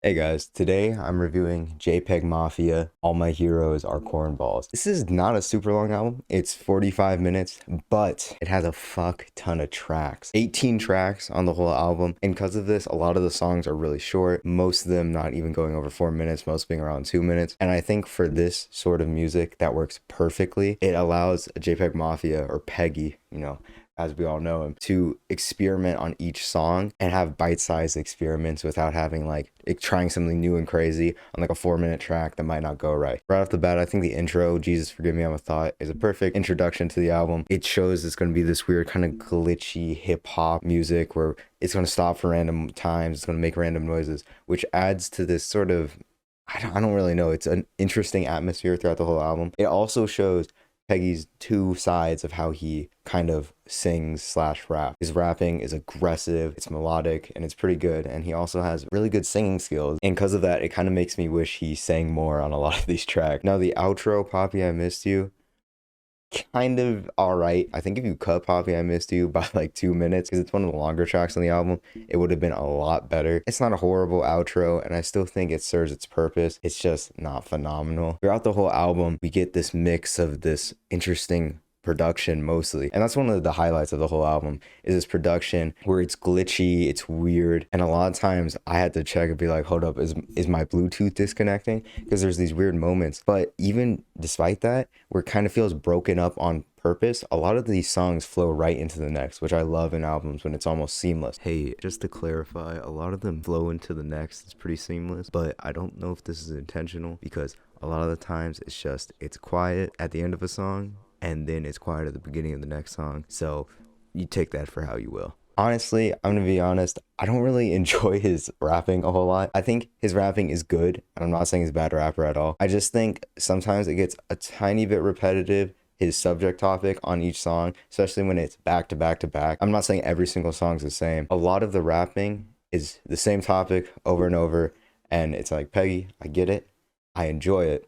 Hey guys, today I'm reviewing JPEGMAFIA, All My Heroes Are Cornballs. This is not a super long album, it's 45 minutes, but it has a fuck ton of tracks. 18 tracks on the whole album, and because of this, a lot of the songs are really short, most of them not even going over 4 minutes, most being around 2 minutes. And I think for this sort of music, that works perfectly. It allows JPEGMAFIA, or Peggy, as we all know him, to experiment on each song and have bite-sized experiments without having trying something new and crazy on like a 4-minute track that might not go right. Right off the bat, I think the intro, Jesus Forgive Me I'm a Thought, is a perfect introduction to the album. It shows it's going to be this weird kind of glitchy hip-hop music where it's going to stop for random times, it's going to make random noises, which adds to this sort of, I don't really know, it's an interesting atmosphere throughout the whole album. It also shows Peggy's two sides of how he kind of sings / rap. His rapping is aggressive, it's melodic, and it's pretty good, and he also has really good singing skills, and because of that, it kind of makes me wish he sang more on a lot of these tracks. Now, the outro, Poppy I Missed You, kind of alright. I think if you cut Poppy I Missed You by like 2 minutes, because it's one of the longer tracks on the album, it would have been a lot better. It's not a horrible outro, and I still think it serves its purpose. It's just not phenomenal. Throughout the whole album, we get this mix of this interesting production mostly, and that's one of the highlights of the whole album, is this production where it's glitchy, it's weird, and a lot of times I had to check and be like, hold up, is my Bluetooth disconnecting? Because there's these weird moments. But even despite that, where it kind of feels broken up on purpose, a lot of these songs flow right into the next, which I love in albums when it's almost seamless. Hey, just to clarify, a lot of them flow into the next. It's pretty seamless, but I don't know if this is intentional, because a lot of the times it's quiet at the end of a song and then it's quiet at the beginning of the next song. So you take that for how you will. Honestly, I'm gonna be honest, I don't really enjoy his rapping a whole lot. I think his rapping is good, and I'm not saying he's a bad rapper at all. I just think sometimes it gets a tiny bit repetitive, his subject topic on each song, especially when it's back to back to back. I'm not saying every single song's the same. A lot of the rapping is the same topic over and over, and it's like, Peggy, I get it, I enjoy it,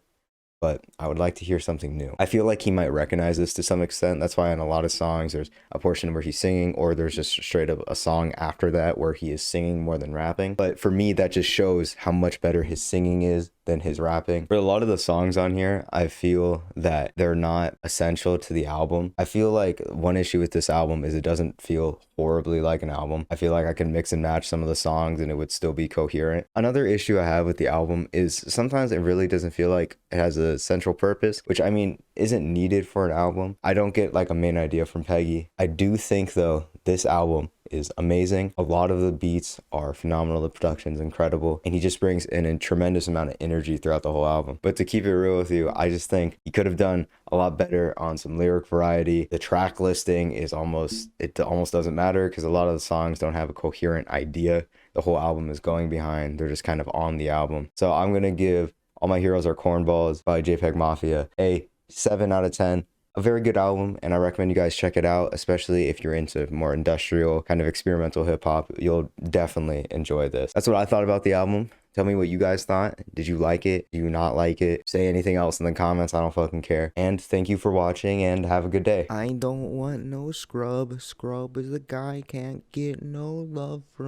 but I would like to hear something new. I feel like he might recognize this to some extent. That's why in a lot of songs, there's a portion where he's singing, or there's just straight up a song after that where he is singing more than rapping. But for me, that just shows how much better his singing is than his rapping. For a lot of the songs on here, I feel that they're not essential to the album. I feel like one issue with this album is it doesn't feel horribly like an album. I feel like I can mix and match some of the songs and it would still be coherent. Another issue I have with the album is sometimes it really doesn't feel like it has a central purpose, which I mean isn't needed for an album. I don't get like a main idea from Peggy. I do think though this album is amazing. A lot of the beats are phenomenal, the production's incredible, and he just brings in a tremendous amount of energy throughout the whole album. But to keep it real with you, I just think he could have done a lot better on some lyric variety. The track listing is almost doesn't matter, because a lot of the songs don't have a coherent idea the whole album is going behind. They're just kind of on the album. So I'm gonna give All My Heroes Are Cornballs by JPEGMAFIA a 7 out of 10. A very good album, and I recommend you guys check it out, especially if you're into more industrial kind of experimental hip-hop. You'll definitely enjoy this. That's what I thought about the album. Tell me what you guys thought. Did you like it? Do you not like it? Say anything else in the comments. I don't fucking care. And thank you for watching, and have a good day. I don't want no scrub. Scrub is the guy can't get no love from